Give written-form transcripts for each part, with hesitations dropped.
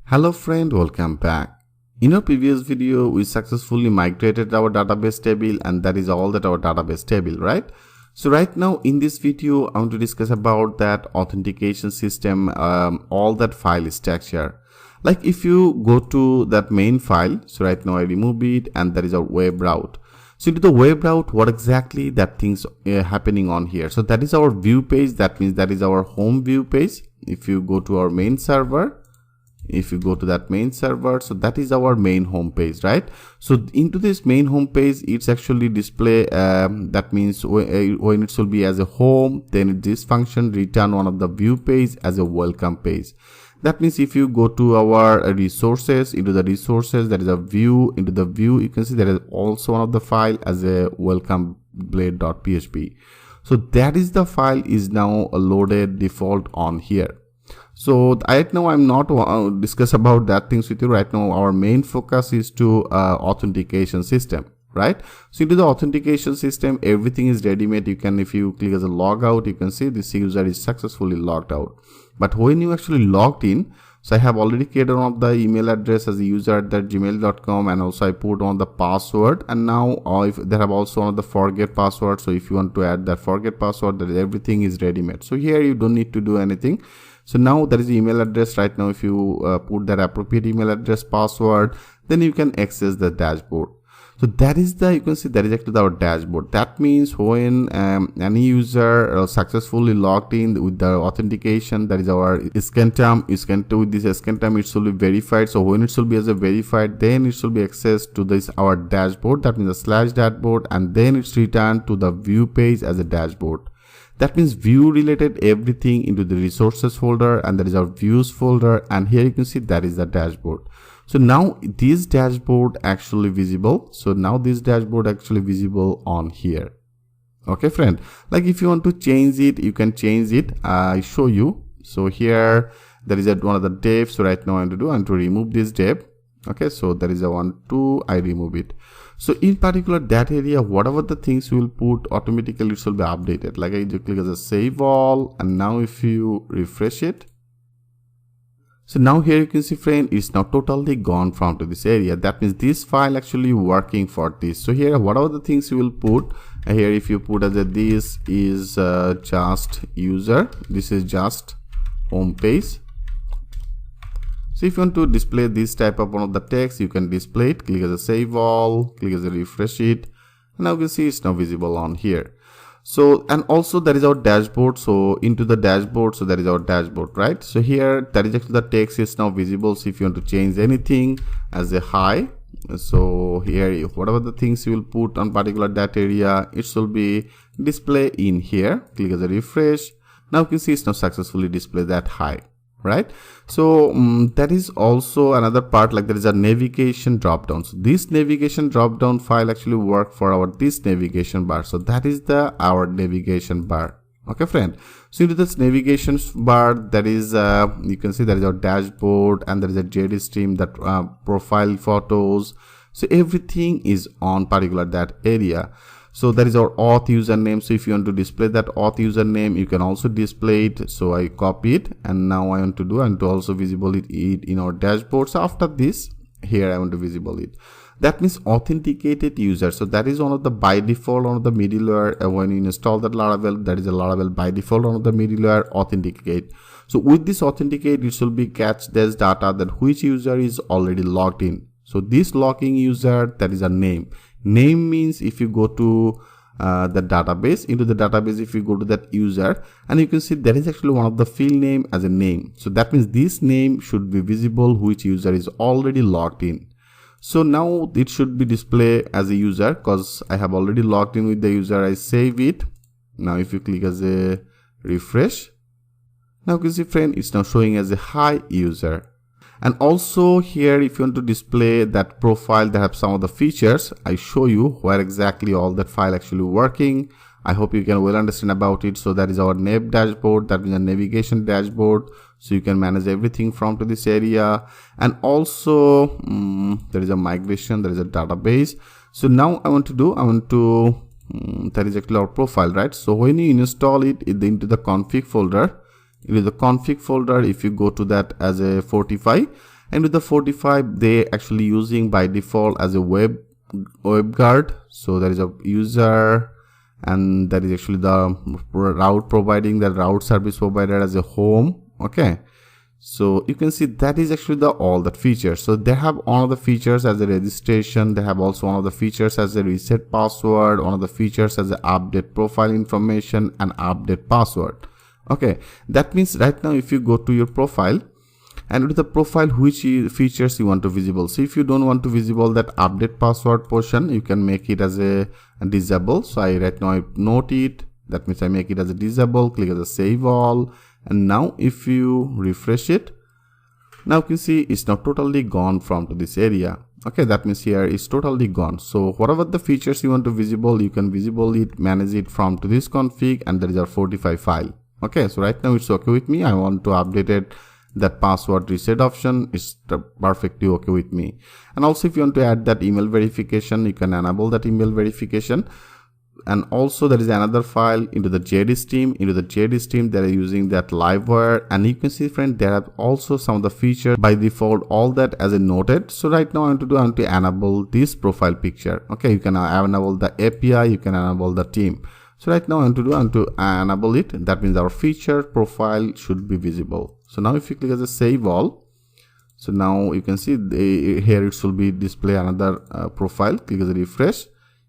Hello friend, welcome back. In our previous video, we successfully migrated our database table, and that is all that our database table, right? So right now in this video, I want to discuss about that authentication system, all that file structure. Like if you go to that main file, so right now I remove it, and that is our web route. So into the web route, what exactly that things happening on here? So that is our view page. That means that is our home view page. If you go to our main server, if you go to that main server, so that is our main home page, right? So into this main home page, it's actually display that means when it should be as a home, then this function return one of the view page as a welcome page. That means if you go to our resources, into the resources, there is a view. Into the view, you can see there is also one of the file as a welcome blade.php. so that is the file is now loaded default on here. So right now I'm not discuss about that things with you. Right now our main focus is to authentication system, right? So into the authentication system, everything is ready made. You can, if you click as a logout, you can see this user is successfully logged out. But when you actually logged in, so I have already created one of the email address as a user@gmail.com, and also I put on the password. And now if they have also on the forget password, so if you want to add that forget password, that everything is ready made. So here you don't need to do anything. So now there is the email address. Right now if you put that appropriate email address, password, then you can access the dashboard. So that is the, you can see that is actually our dashboard. That means when any user successfully logged in with the authentication, that is our scan term. You scan to with this scan term, it should be verified. So when it should be as a verified, then it should be accessed to this our dashboard. That means the / dashboard, and then it's returned to the view page as a dashboard. That means view related everything into the resources folder, and that is our views folder, and here you can see that is the dashboard. So now this dashboard actually visible. So now this dashboard actually visible on here. Okay friend, like if you want to change it, you can change it. I show you. So here there is one of the div. So right now I want to remove this div. Okay, so there is a 1, 2, I remove it. So in particular that area, whatever the things you will put, automatically it will be updated. Like I just click as a save all, and now if you refresh it, so now here you can see friend, it's now totally gone from to this area. That means this file actually working for this. So here whatever the things you will put here, if you put as a this is just user, this is just home page. So if you want to display this type of one of the text, you can display it. Click as a save all, click as a refresh it, and now you can see it's now visible on here. So, and also there is our dashboard. So into the dashboard, so that is our dashboard, right? So here that is actually the text is now visible. So if you want to change anything as a hi, so here whatever the things you will put on particular that area, it will be display in here. Click as a refresh. Now you can see it's now successfully display that hi, right? So that is also another part, like there is a navigation drop down. So this navigation drop down file actually work for our this navigation bar. So that is the our navigation bar. Okay friend, so into this navigation bar, that is you can see there is our dashboard, and there is a JD stream, that profile photos. So everything is on particular that area. So that is our auth username. So if you want to display that auth username, you can also display it. So I copy it, and now I want to also visible it in our dashboard. So after this, here I want to visible it. That means authenticated user. So that is one of the by default one of the middleware. When you install that Laravel, that is a Laravel by default one of the middleware authenticate. So with this authenticate, it should be catch this data that which user is already logged in. So this logging user, that is a name. Name means if you go to the database, into the database, if you go to that user, and you can see there is actually one of the field name as a name. So that means this name should be visible which user is already logged in. So now it should be displayed as a user because I have already logged in with the user. I save it. Now if you click as a refresh, now you can see friend, it's now showing as a hi user. And also here, if you want to display that profile that have some of the features, I show you where exactly all that file actually working. I hope you can well understand about it. So that is our nav dashboard, that is a navigation dashboard. So you can manage everything from to this area. And also there is a migration, there is a database. So now I want to that is actually our profile, right? So when you install it into the config folder, it is the config folder. If you go to that as a 45, And with the 45, they actually using by default as a web guard. So there is a user, and that is actually the route providing the route service provider as a home. Okay, so you can see that is actually the all that features. So they have one of the features as a registration. They have also one of the features as a reset password, one of the features as a update profile information and update password. Okay, that means right now if you go to your profile, and with the profile, which features you want to visible. So if you don't want to visible that update password portion, you can make it as a disable. So right now I note it, that means I make it as a disable, click as a save all, and now if you refresh it, now you can see it's now totally gone from to this area. Okay, that means here is totally gone. So whatever the features you want to visible, you can visible it, manage it from to this config, and there is our 45 file. Okay, so right now it's okay with me. I want to update it. That password reset option is perfectly okay with me. And also if you want to add that email verification, you can enable that email verification. And also there is another file into the JD Into the JD they are using that livewire, and you can see friend, there are also some of the features by default, all that as a noted. So right now I want to enable this profile picture. Okay, you can enable the API, you can enable the team. So right now I want to enable it. That means our feature profile should be visible. So now if you click as a save all, so now you can see here it should be display another profile. Click as a refresh.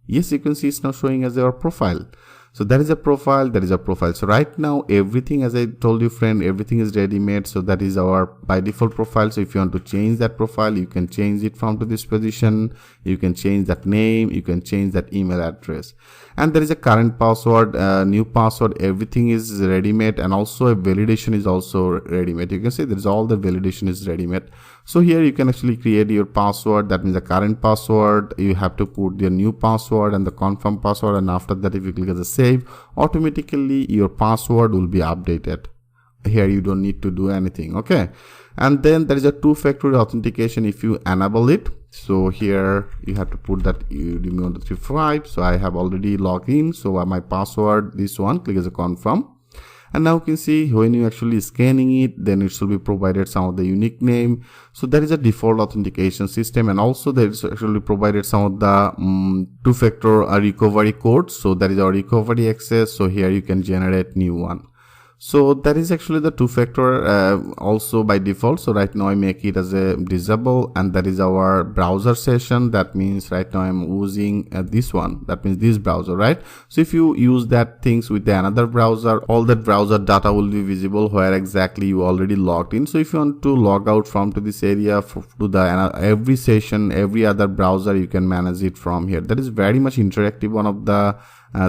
Yes, you can see it's now showing as our profile. So that is a profile, that is a profile. So right now everything, as I told you friend, everything is ready made. So that is our by default profile. So if you want to change that profile, you can change it from to this position. You can change that name, you can change that email address, and there is a current password, new password, everything is ready made, and also a validation is also ready made. You can see there is all the validation is ready made. So here you can actually create your password. That means the current password, you have to put your new password and the confirm password, and after that if you click as a save, automatically your password will be updated. Here you don't need to do anything. Okay, and then there is a two-factor authentication if you enable it. So here you have to put that udemy 135. So I have already logged in, so my password, this one, click as a confirm. And now you can see when you actually scanning it, then it should be provided some of the unique name. So that is a default authentication system, and also there is actually provided some of the two-factor recovery code. So that is our recovery access. So here you can generate new one. So that is actually the two-factor also by default. So right now I make it as a disable, and that is our browser session. That means right now I'm using this one, that means this browser, right? So if you use that things with another browser, all that browser data will be visible where exactly you already logged in. So if you want to log out from to this area to the every session, every other browser, you can manage it from here. That is very much interactive. One of the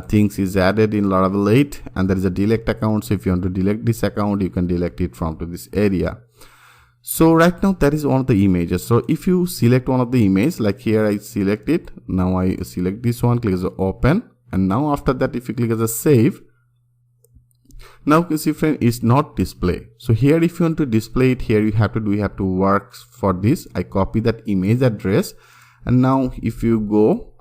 things is added in Laravel 8, and there is a delete account. So if you want to delete this account, you can delete it from to this area. So right now that is one of the images. So if you select one of the images, like here I select it, now I select this one, click as a open, and now after that if you click as a save, now you can see friend, it's not display. So here if you want to display it, here you have to work for this. I copy that image address, and now if you go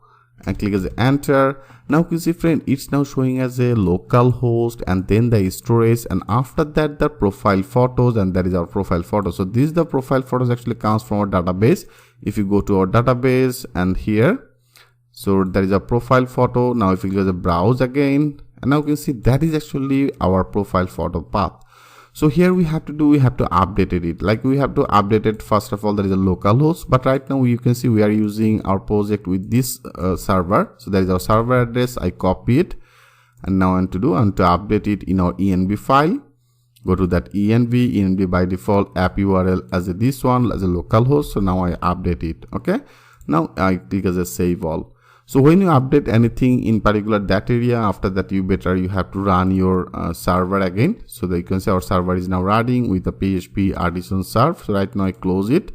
and click as enter, now you can see friend, it's now showing as a local host, and then the storage, and after that the profile photos, and that is our profile photo. So this the profile photos actually comes from our database. If you go to our database, and here, so there is a profile photo. Now if you go to browse again, and now you can see that is actually our profile photo path. So here we have to update it. Like we have to update it. First of all, there is a local host, but right now you can see we are using our project with this server. So there is our server address. I copy it, and now I want to update it in our env file. Go to that env by default app URL as this one as a local host. So now I update it. Okay, now I click as a save all. So when you update anything in particular that area, after that you have to run your server again. So that you can see our server is now running with the PHP artisan serve. So right now I close it,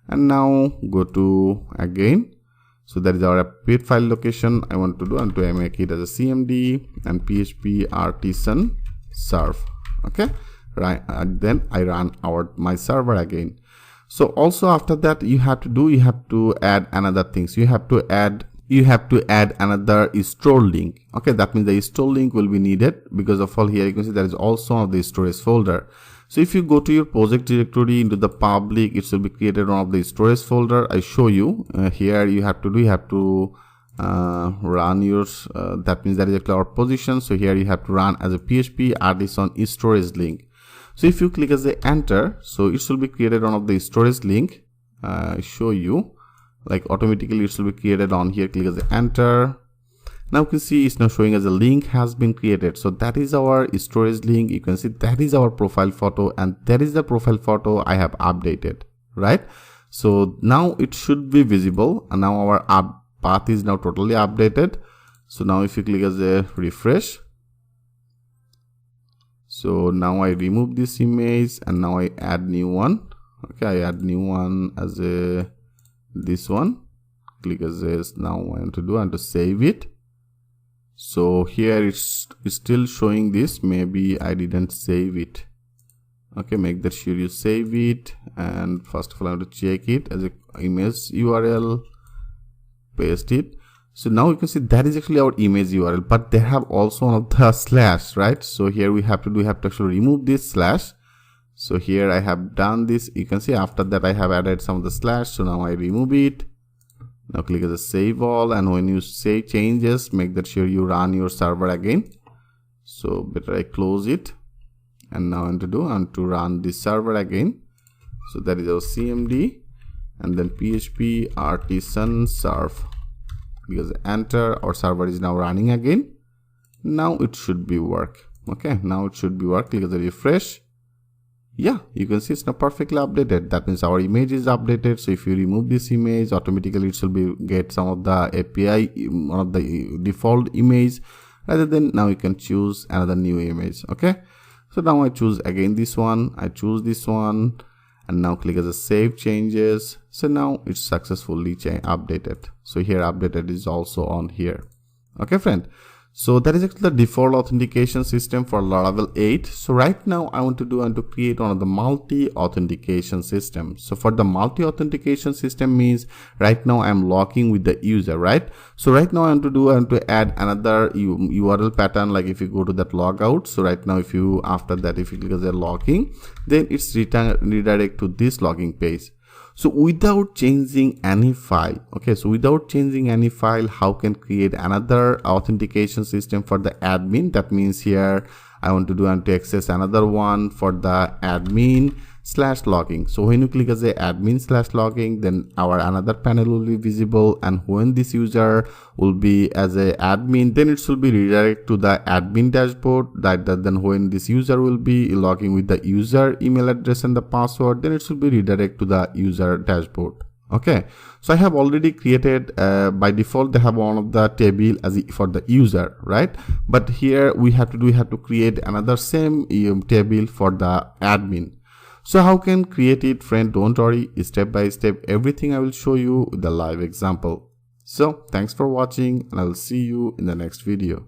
and now go to again. So that is our pit file location. I want to make it as a cmd and PHP artisan serve. Okay, right, and then I run my server again. So also after that you have to add another things. You have to add another store link. Okay, that means the store link will be needed, because of all here you can see there is also the storage folder. So if you go to your project directory into the public, it will be created one of the storage folder. I show you here. You have to run yours. That means that is actually our position. So here you have to run as a PHP add this on storage link. So if you click as a enter, so it will be created one of the storage link. I show you, like automatically it will be created on here. Click as a enter. Now you can see it's now showing as a link has been created. So that is our storage link. You can see that is our profile photo, and that is the profile photo I have updated, right? So now it should be visible, and now our path is now totally updated. So now if you click as a refresh, so now I remove this image and now I add new one. Okay, I add new one as a this one. Click as a, now I want to save it. So here it's still showing this. Maybe I didn't save it. Okay, make that sure you save it. And first of all, I have to check it as a image URL. Paste it. So now you can see that is actually our image URL, but they have also one of the slash, right? So here we have to actually remove this slash. So here I have done this. You can see after that I have added some of the slash. So now I remove it. Now click as a save all, and when you save changes, make that sure you run your server again. So better I close it, and now I want to run this server again. So that is our CMD, and then PHP artisan serve. Because enter, our server is now running again. Now it should be work. Okay, now it should be work. Click as a refresh. Yeah, you can see it's now perfectly updated. That means our image is updated. So if you remove this image, automatically it will be get some of the API, one of the default image. Rather than now you can choose another new image. Okay, so now I choose again this one. I choose this one, and now click as a save changes. So now it's successfully updated. So here updated is also on here. Okay, friend. So that is actually the default authentication system for Laravel 8. So right now I want to create one of the multi-authentication system. So for the multi-authentication system means right now I'm logging with the user, right? So right now I want to add another URL pattern. Like if you go to that logout, so right now if you after that if you click as a logging, then it's redirect to this logging page. So without changing any file, okay, so without changing any file, how can create another authentication system for the admin? That means here I want to access another one for the admin /logging. So when you click as a admin /logging, then our another panel will be visible, and when this user will be as a admin, then it will be redirect to the admin dashboard. Then when this user will be logging with the user email address and the password, then it will be redirect to the user dashboard. Okay, so I have already created by default they have one of the table as for the user, right? But here we have to create another same table for the admin. So how can create it, friend? Don't worry, step by step everything I will show you with the live example. So thanks for watching, and I will see you in the next video.